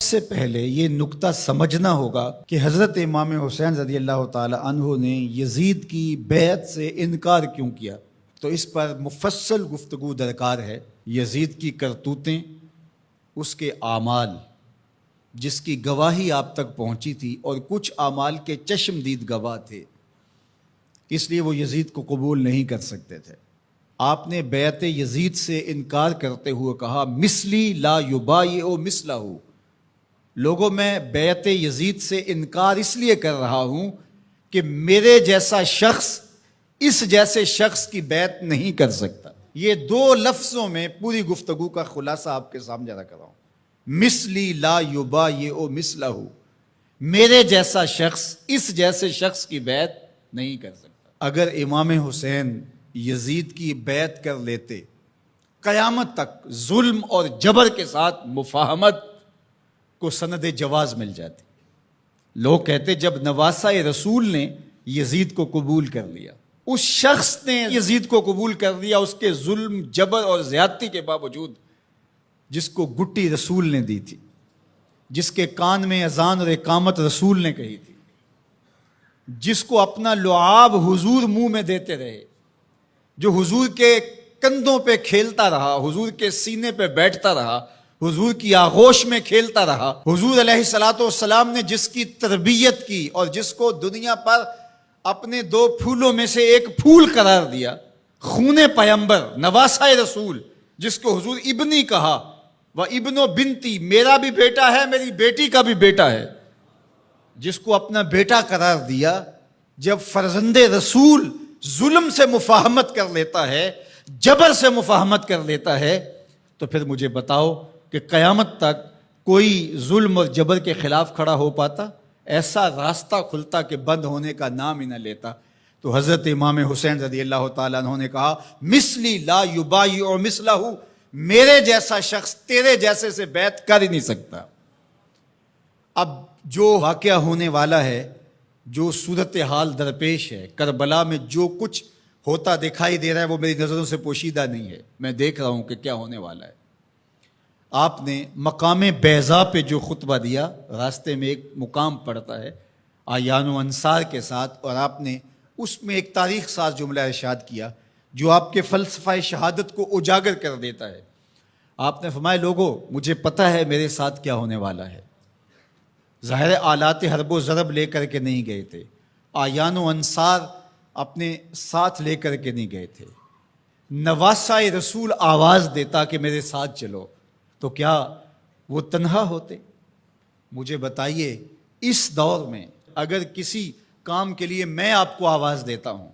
سے پہلے یہ نکتہ سمجھنا ہوگا کہ حضرت امام حسین رضی اللہ تعالی عنہ نے یزید کی بیعت سے انکار کیوں کیا، تو اس پر مفصل گفتگو درکار ہے۔ یزید کی کرتوتیں، اس کے اعمال جس کی گواہی آپ تک پہنچی تھی، اور کچھ اعمال کے چشمدید گواہ تھے، اس لیے وہ یزید کو قبول نہیں کر سکتے تھے۔ آپ نے بیعت یزید سے انکار کرتے ہوئے کہا مثلی لا یبایع مثلہ، لوگوں میں بیعت یزید سے انکار اس لیے کر رہا ہوں کہ میرے جیسا شخص اس جیسے شخص کی بیعت نہیں کر سکتا۔ یہ دو لفظوں میں پوری گفتگو کا خلاصہ آپ کے سامنے رکھ رہا ہوں۔ مثلی لا یبایع مثلہ، میرے جیسا شخص اس جیسے شخص کی بیعت نہیں کر سکتا۔ اگر امام حسین یزید کی بیعت کر لیتے، قیامت تک ظلم اور جبر کے ساتھ مفاہمت کو سند جواز مل جاتی۔ لوگ کہتے جب نواسہ رسول نے یزید کو قبول کر لیا، اس شخص نے یزید کو قبول کر لیا، اس کے ظلم، جبر اور زیادتی کے باوجود، جس کو گٹی رسول نے دی تھی، جس کے کان میں اذان اور اقامت رسول نے کہی تھی، جس کو اپنا لعاب حضور منہ میں دیتے رہے، جو حضور کے کندھوں پہ کھیلتا رہا، حضور کے سینے پہ بیٹھتا رہا، حضور کی آغوش میں کھیلتا رہا، حضور علیہ الصلوۃ والسلام نے جس کی تربیت کی اور جس کو دنیا پر اپنے دو پھولوں میں سے ایک پھول قرار دیا، خون پیمبر، نواسہ رسول، جس کو حضور ابنی کہا، وہ ابن و بنتی، میرا بھی بیٹا ہے، میری بیٹی کا بھی بیٹا ہے، جس کو اپنا بیٹا قرار دیا، جب فرزند رسول ظلم سے مفاہمت کر لیتا ہے، جبر سے مفاہمت کر لیتا ہے، تو پھر مجھے بتاؤ کہ قیامت تک کوئی ظلم اور جبر کے خلاف کھڑا ہو پاتا؟ ایسا راستہ کھلتا کہ بند ہونے کا نام ہی نہ لیتا۔ تو حضرت امام حسین رضی اللہ تعالیٰ عنہ نے کہا مثلی لا یبایع مثلہ، میرے جیسا شخص تیرے جیسے سے بیعت کر ہی نہیں سکتا۔ اب جو واقعہ ہونے والا ہے، جو صورتحال درپیش ہے، کربلا میں جو کچھ ہوتا دکھائی دے رہا ہے، وہ میری نظروں سے پوشیدہ نہیں ہے، میں دیکھ رہا ہوں کہ کیا ہونے والا ہے۔ آپ نے مقام بیضا پہ جو خطبہ دیا، راستے میں ایک مقام پڑتا ہے آیان و انصار کے ساتھ، اور آپ نے اس میں ایک تاریخ ساز جملہ ارشاد کیا جو آپ کے فلسفہ شہادت کو اجاگر کر دیتا ہے۔ آپ نے فرمایا لوگوں، مجھے پتہ ہے میرے ساتھ کیا ہونے والا ہے۔ ظاہر آلات حرب و ضرب لے کر کے نہیں گئے تھے، آیان و انصار اپنے ساتھ لے کر کے نہیں گئے تھے۔ نواسہ رسول آواز دیتا کہ میرے ساتھ چلو، تو کیا وہ تنہا ہوتے؟ مجھے بتائیے، اس دور میں اگر کسی کام کے لیے میں آپ کو آواز دیتا ہوں،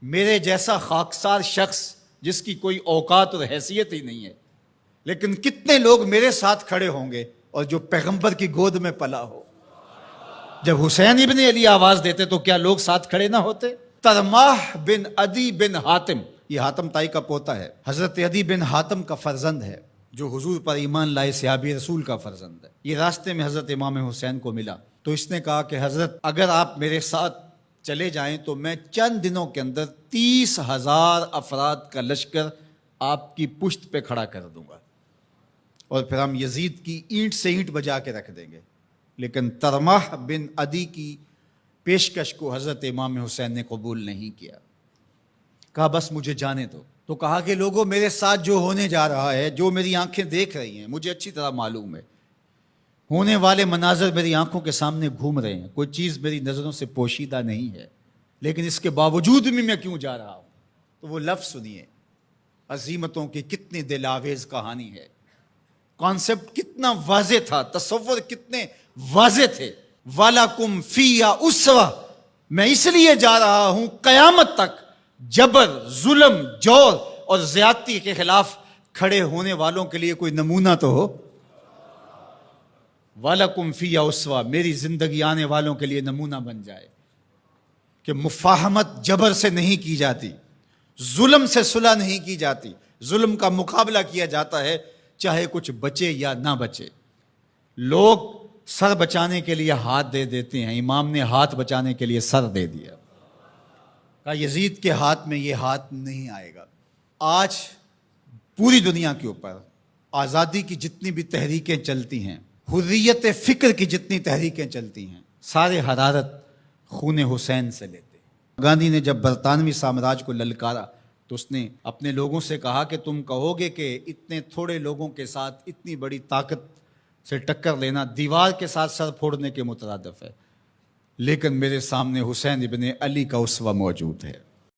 میرے جیسا خاکسار شخص جس کی کوئی اوقات اور حیثیت ہی نہیں ہے، لیکن کتنے لوگ میرے ساتھ کھڑے ہوں گے، اور جو پیغمبر کی گود میں پلا ہو۔ جب حسین ابن علی آواز دیتے تو کیا لوگ ساتھ کھڑے نہ ہوتے؟ ترماح بن عدی بن حاتم، یہ حاتم تائی کا پوتا ہے، حضرت عدی بن حاتم کا فرزند ہے، جو حضور پر ایمان لائے صحابی رسول کا فرزند ہے۔ یہ راستے میں حضرت امام حسین کو ملا، تو اس نے کہا کہ حضرت اگر آپ میرے ساتھ چلے جائیں تو میں چند دنوں کے اندر 30,000 افراد کا لشکر آپ کی پشت پہ کھڑا کر دوں گا، اور پھر ہم یزید کی اینٹ سے اینٹ بجا کے رکھ دیں گے۔ لیکن ترماح بن عدی کی پیشکش کو حضرت امام حسین نے قبول نہیں کیا، کہا بس مجھے جانے دو۔ تو کہا کہ لوگوں، میرے ساتھ جو ہونے جا رہا ہے، جو میری آنکھیں دیکھ رہی ہیں، مجھے اچھی طرح معلوم ہے، ہونے والے مناظر میری آنکھوں کے سامنے گھوم رہے ہیں، کوئی چیز میری نظروں سے پوشیدہ نہیں ہے، لیکن اس کے باوجود بھی میں کیوں جا رہا ہوں؟ تو وہ لفظ سنیے، عزیمتوں کی کتنی دل آویز کہانی ہے، کانسیپٹ کتنا واضح تھا، تصور کتنے واضح تھے۔ وَلَكُمْ فِيهَا أُسْوَةٌ، میں اس لیے جا رہا ہوں قیامت تک جبر، ظلم، جور اور زیادتی کے خلاف کھڑے ہونے والوں کے لیے کوئی نمونہ تو ہو۔ وَلَكُمْ فِيهَا أُسْوَةٌ، میری زندگی آنے والوں کے لیے نمونہ بن جائے کہ مفاہمت جبر سے نہیں کی جاتی، ظلم سے صلح نہیں کی جاتی، ظلم کا مقابلہ کیا جاتا ہے، چاہے کچھ بچے یا نہ بچے۔ لوگ سر بچانے کے لیے ہاتھ دے دیتے ہیں، امام نے ہاتھ بچانے کے لیے سر دے دیا، کہا یزید کے ہاتھ میں یہ ہاتھ نہیں آئے گا۔ آج پوری دنیا کے اوپر آزادی کی جتنی بھی تحریکیں چلتی ہیں، حریت فکر کی جتنی تحریکیں چلتی ہیں سارے حرارت خون حسین سے لیتے ہیں۔ گاندھی نے جب برطانوی سامراج کو للکارا تو اس نے اپنے لوگوں سے کہا کہ تم کہو گے کہ اتنے تھوڑے لوگوں کے ساتھ اتنی بڑی طاقت سے ٹکر لینا دیوار کے ساتھ سر پھوڑنے کے مترادف ہے، لیکن میرے سامنے حسین ابن علی کا اسوہ موجود ہے۔